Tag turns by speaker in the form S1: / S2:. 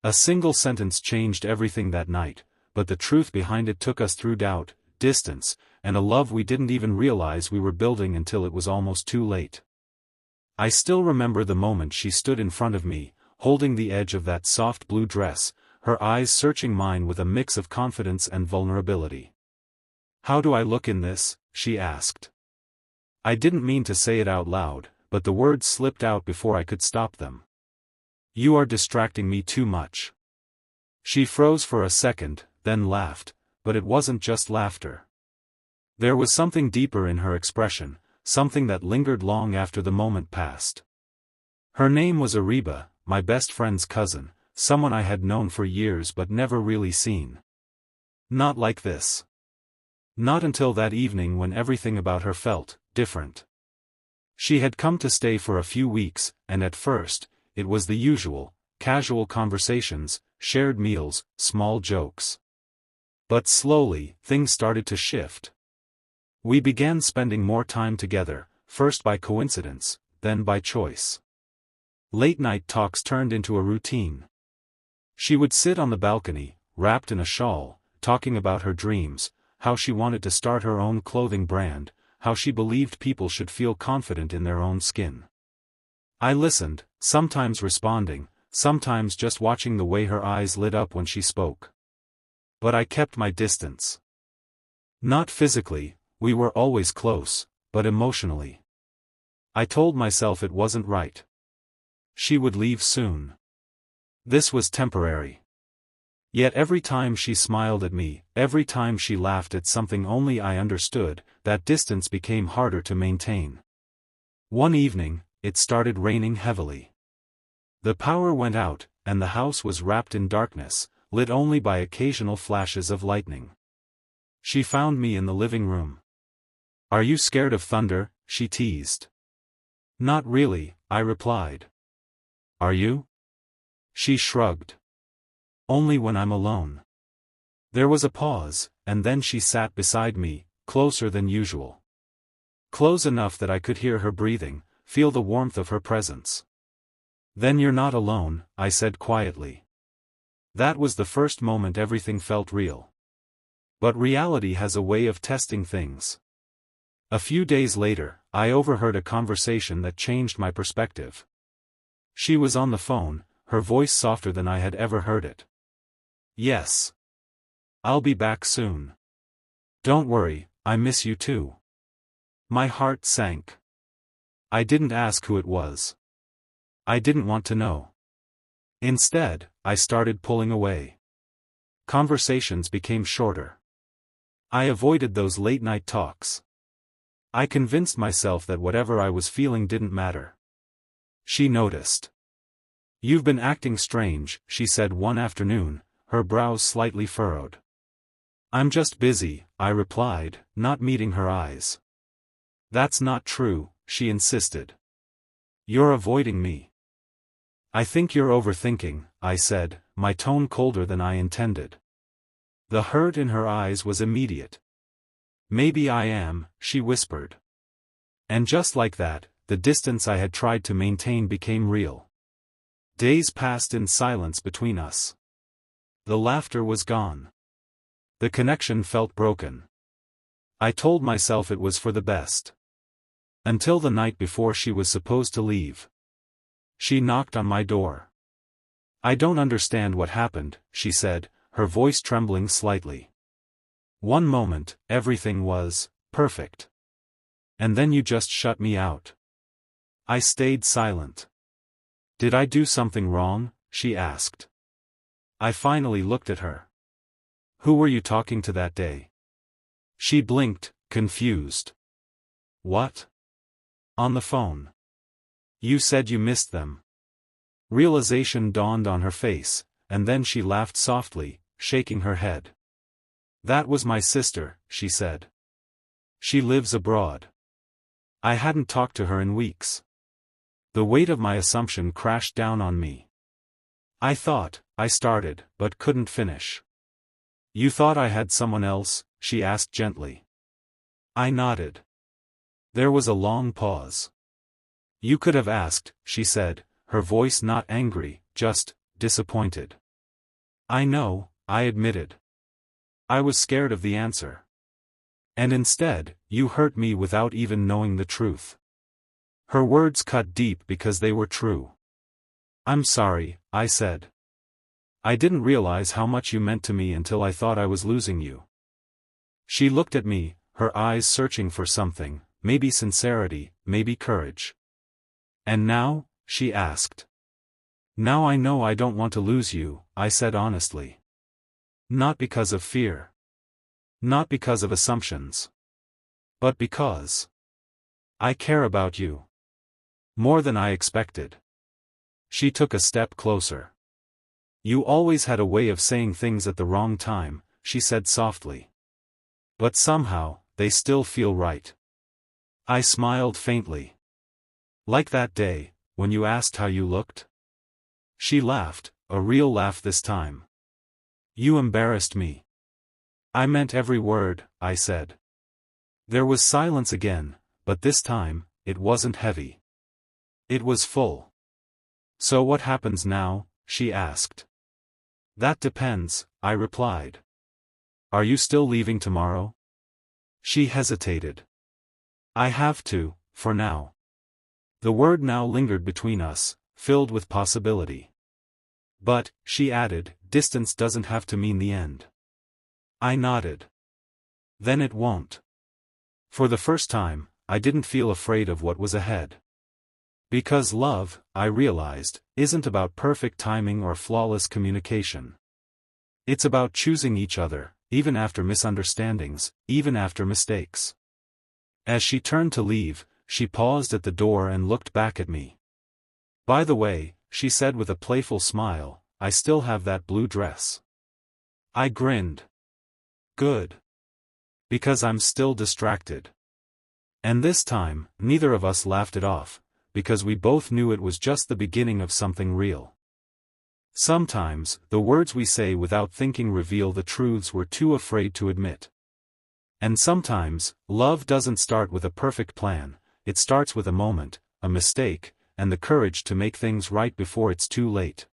S1: A single sentence changed everything that night, but the truth behind it took us through doubt, distance, and a love we didn't even realize we were building until it was almost too late. I still remember the moment she stood in front of me, holding the edge of that soft blue dress, her eyes searching mine with a mix of confidence and vulnerability. "How do I look in this?" she asked. I didn't mean to say it out loud, but the words slipped out before I could stop them. "You are distracting me too much." She froze for a second, then laughed, but it wasn't just laughter. There was something deeper in her expression, something that lingered long after the moment passed. Her name was Ariba, my best friend's cousin, someone I had known for years but never really seen. Not like this. Not until that evening when everything about her felt different. She had come to stay for a few weeks, and at first, it was the usual, casual conversations, shared meals, small jokes. But slowly, things started to shift. We began spending more time together, first by coincidence, then by choice. Late-night talks turned into a routine. She would sit on the balcony, wrapped in a shawl, talking about her dreams, how she wanted to start her own clothing brand, how she believed people should feel confident in their own skin. I listened, sometimes responding, sometimes just watching the way her eyes lit up when she spoke. But I kept my distance. Not physically, we were always close, but emotionally. I told myself it wasn't right. She would leave soon. This was temporary. Yet every time she smiled at me, every time she laughed at something only I understood, that distance became harder to maintain. One evening, it started raining heavily. The power went out, and the house was wrapped in darkness, lit only by occasional flashes of lightning. She found me in the living room. "Are you scared of thunder?" she teased. "Not really," I replied. "Are you?" She shrugged. "Only when I'm alone." There was a pause, and then she sat beside me, closer than usual. Close enough that I could hear her breathing, feel the warmth of her presence. "Then you're not alone," I said quietly. That was the first moment everything felt real. But reality has a way of testing things. A few days later, I overheard a conversation that changed my perspective. She was on the phone, her voice softer than I had ever heard it. "Yes. I'll be back soon. Don't worry, I miss you too." My heart sank. I didn't ask who it was. I didn't want to know. Instead, I started pulling away. Conversations became shorter. I avoided those late-night talks. I convinced myself that whatever I was feeling didn't matter. She noticed. "You've been acting strange," she said one afternoon, her brows slightly furrowed. "I'm just busy," I replied, not meeting her eyes. "That's not true," she insisted. "You're avoiding me." "I think you're overthinking," I said, my tone colder than I intended. The hurt in her eyes was immediate. "Maybe I am," she whispered. And just like that, the distance I had tried to maintain became real. Days passed in silence between us. The laughter was gone. The connection felt broken. I told myself it was for the best. Until the night before she was supposed to leave. She knocked on my door. "I don't understand what happened," she said, her voice trembling slightly. "One moment, everything was perfect. And then you just shut me out." I stayed silent. "Did I do something wrong?" she asked. I finally looked at her. "Who were you talking to that day?" She blinked, confused. "What?" "On the phone. You said you missed them." Realization dawned on her face, and then she laughed softly, shaking her head. "That was my sister," she said. "She lives abroad." I hadn't talked to her in weeks. The weight of my assumption crashed down on me. I started, but couldn't finish. "You thought I had someone else?" she asked gently. I nodded. There was a long pause. "You could have asked," she said, her voice not angry, just disappointed. I know, I admitted. I was scared of the answer. And instead, you hurt me without even knowing the truth. Her words cut deep because they were true. I'm sorry, I said. I didn't realize how much you meant to me until I thought I was losing you. She looked at me, her eyes searching for something, maybe sincerity, maybe courage. And now? She asked. Now I know I don't want to lose you, I said honestly. Not because of fear. Not because of assumptions. But because I care about you. More than I expected. She took a step closer. You always had a way of saying things at the wrong time, she said softly. But somehow, they still feel right. I smiled faintly. Like that day, when you asked how you looked? She laughed, a real laugh this time. You embarrassed me. I meant every word, I said. There was silence again, but this time, it wasn't heavy. It was full. So what happens now? She asked. That depends, I replied. Are you still leaving tomorrow? She hesitated. I have to, for now. The word now lingered between us, filled with possibility. But, she added, distance doesn't have to mean the end. I nodded. Then it won't. For the first time, I didn't feel afraid of what was ahead. Because love, I realized, isn't about perfect timing or flawless communication. It's about choosing each other, even after misunderstandings, even after mistakes. As she turned to leave, she paused at the door and looked back at me. By the way, she said with a playful smile, I still have that blue dress. I grinned. Good. Because I'm still distracted. And this time, neither of us laughed it off, because we both knew it was just the beginning of something real. Sometimes, the words we say without thinking reveal the truths we're too afraid to admit. And sometimes, love doesn't start with a perfect plan, it starts with a moment, a mistake, and the courage to make things right before it's too late.